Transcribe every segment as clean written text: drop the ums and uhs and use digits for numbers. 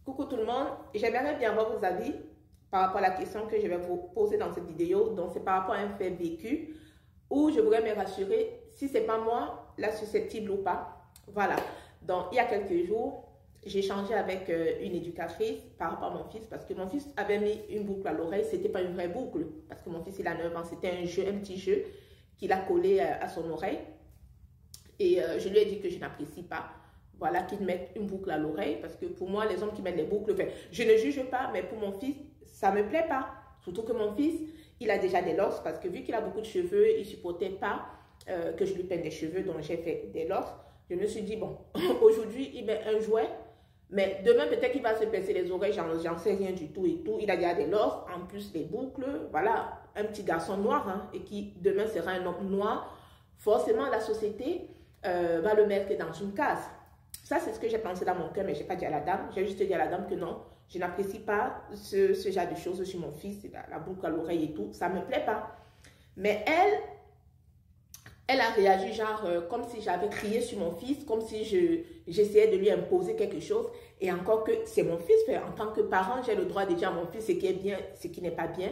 Coucou tout le monde, j'aimerais bien avoir vos avis par rapport à la question que je vais vous poser dans cette vidéo. Donc c'est par rapport à un fait vécu où je voudrais me rassurer si c'est pas moi la susceptible ou pas. Voilà, donc il y a quelques jours, j'ai échangé avec une éducatrice par rapport à mon fils parce que mon fils avait mis une boucle à l'oreille, c'était pas une vraie boucle parce que mon fils il a 9 ans, c'était un jeu, un petit jeu qu'il a collé à son oreille et je lui ai dit que je n'apprécie pas. Voilà, qu'ils mettent une boucle à l'oreille, parce que pour moi, les hommes qui mettent les boucles, enfin, je ne juge pas, mais pour mon fils, ça ne me plaît pas. Surtout que mon fils, il a déjà des locks, parce que vu qu'il a beaucoup de cheveux, il ne supportait pas que je lui peigne des cheveux, donc j'ai fait des locks. Je me suis dit, bon, aujourd'hui, il met un jouet, mais demain, peut-être qu'il va se pincer les oreilles, j'en sais rien du tout et tout. Il a déjà des locks, en plus des boucles, voilà, un petit garçon noir, hein, et qui demain sera un homme noir. Forcément, la société va le mettre dans une case. Ça, c'est ce que j'ai pensé dans mon cœur, mais je n'ai pas dit à la dame. J'ai juste dit à la dame que non, je n'apprécie pas ce genre de choses sur mon fils, la boucle à l'oreille et tout. Ça ne me plaît pas. Mais elle a réagi genre comme si j'avais crié sur mon fils, comme si j'essayais de lui imposer quelque chose. Et encore que c'est mon fils, en tant que parent, j'ai le droit de dire à mon fils ce qui est bien, ce qui n'est pas bien.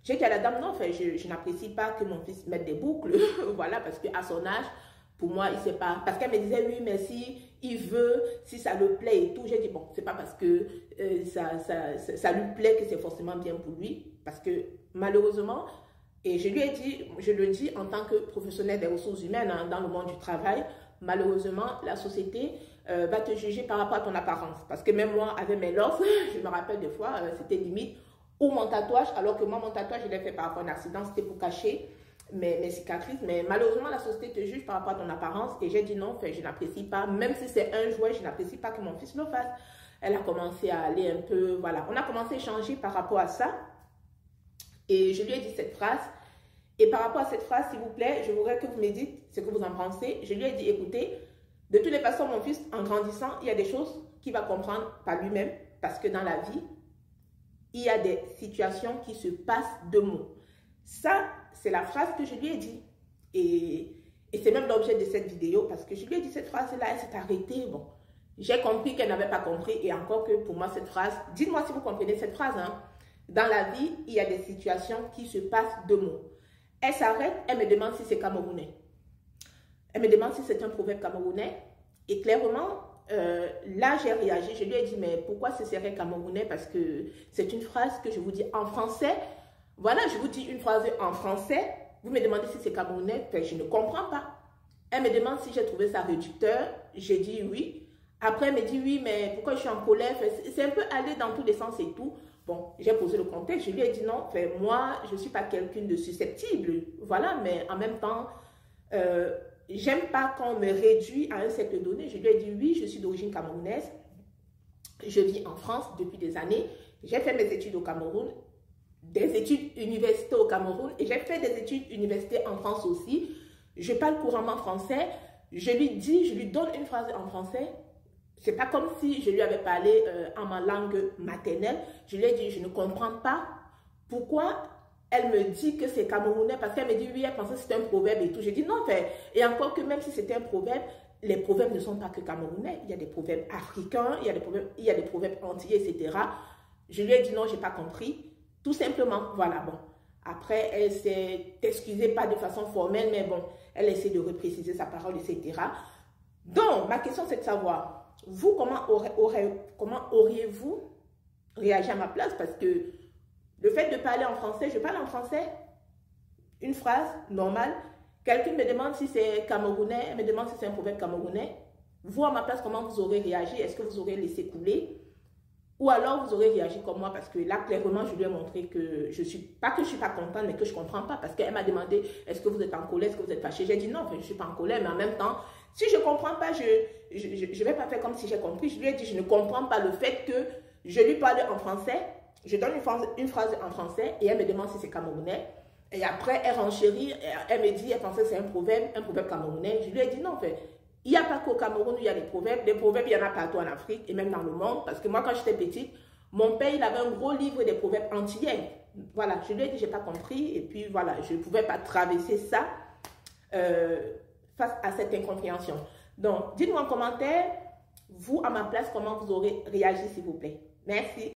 J'ai dit à la dame, non, enfin, je n'apprécie pas que mon fils mette des boucles. Voilà, parce qu'à son âge, pour moi, il ne sait pas. Parce qu'elle me disait, oui, mais si il veut, si ça le plaît et tout. J'ai dit, bon, c'est pas parce que ça lui plaît que c'est forcément bien pour lui. Parce que malheureusement, et je lui ai dit, je le dis en tant que professionnel des ressources humaines hein, dans le monde du travail, malheureusement, la société va te juger par rapport à ton apparence. Parce que même moi, avec mes locks, je me rappelle des fois, c'était limite, ou mon tatouage, alors que moi, mon tatouage, je l'ai fait par rapport à un accident, c'était pour cacher mes cicatrices, mais malheureusement la société te juge par rapport à ton apparence et j'ai dit non, je n'apprécie pas, même si c'est un jouet, je n'apprécie pas que mon fils le fasse. Elle a commencé à aller un peu, voilà, on a commencé à échanger par rapport à ça et je lui ai dit cette phrase et par rapport à cette phrase, s'il vous plaît, je voudrais que vous me dites ce que vous en pensez. Je lui ai dit, écoutez, de toutes les façons, mon fils, en grandissant, il y a des choses qu'il va comprendre par lui-même parce que dans la vie, il y a des situations qui se passent de mots. Ça, c'est la phrase que je lui ai dit. Et c'est même l'objet de cette vidéo parce que je lui ai dit cette phrase-là, elle s'est arrêtée. Bon, j'ai compris qu'elle n'avait pas compris et encore que pour moi, cette phrase, dites-moi si vous comprenez cette phrase. Hein. Dans la vie, il y a des situations qui se passent de mots. Elle s'arrête, elle me demande si c'est camerounais. Elle me demande si c'est un proverbe camerounais. Et clairement, là, j'ai réagi. Je lui ai dit, mais pourquoi ce serait camerounais? Parce que c'est une phrase que je vous dis en français. Voilà, je vous dis une phrase en français. Vous me demandez si c'est camerounais. Je ne comprends pas. Elle me demande si j'ai trouvé ça réducteur. J'ai dit oui. Après, elle me dit oui, mais pourquoi je suis en colère? C'est un peu aller dans tous les sens et tout. Bon, j'ai posé le contexte. Je lui ai dit non. Moi, je ne suis pas quelqu'un de susceptible. Voilà, mais en même temps, j'aime pas quand on me réduit à un cercle donné. Je lui ai dit oui, je suis d'origine camerounaise. Je vis en France depuis des années. J'ai fait mes études au Cameroun. Des études universitaires au Cameroun et j'ai fait des études universitaires en France aussi. Je parle couramment français. Je lui dis, je lui donne une phrase en français. C'est pas comme si je lui avais parlé en ma langue maternelle. Je lui ai dit, je ne comprends pas pourquoi elle me dit que c'est camerounais parce qu'elle me dit oui, elle pensait que c'était un proverbe et tout. J'ai dit non, et encore que même si c'était un proverbe, les proverbes ne sont pas que camerounais. Il y a des proverbes africains, il y a des proverbes antillais, etc. Je lui ai dit non, j'ai pas compris. Tout simplement, voilà, bon. Après, elle s'est excusée, pas de façon formelle, mais bon, elle essaie de repréciser sa parole, etc. Donc, ma question, c'est de savoir, vous, comment auriez-vous réagi à ma place? Parce que le fait de parler en français, je parle en français, une phrase normale, quelqu'un me demande si c'est camerounais, me demande si c'est un proverbe camerounais. Vous, à ma place, comment vous aurez réagi? Est-ce que vous aurez laissé couler? Ou alors vous aurez réagi comme moi parce que là, clairement, je lui ai montré que je suis, pas que je ne suis pas contente, mais que je ne comprends pas. Parce qu'elle m'a demandé, est-ce que vous êtes en colère, est-ce que vous êtes fâché? J'ai dit non, je ne suis pas en colère, mais en même temps, si je ne comprends pas, je vais pas faire comme si j'ai compris. Je lui ai dit, je ne comprends pas le fait que je lui parle en français, je donne une phrase en français et elle me demande si c'est camerounais. Et après, elle renchérit, elle me dit, elle pensait que c'est un proverbe camerounais. Je lui ai dit non, il n'y a pas qu'au Cameroun où il y a des proverbes. Des proverbes, il y en a partout en Afrique et même dans le monde. Parce que moi, quand j'étais petite, mon père, il avait un gros livre des proverbes antillais. Voilà, je lui ai dit, je n'ai pas compris. Et puis voilà, je ne pouvais pas traverser ça face à cette incompréhension. Donc, dites-moi en commentaire Vous, à ma place, comment vous aurez réagi, s'il vous plaît? Merci.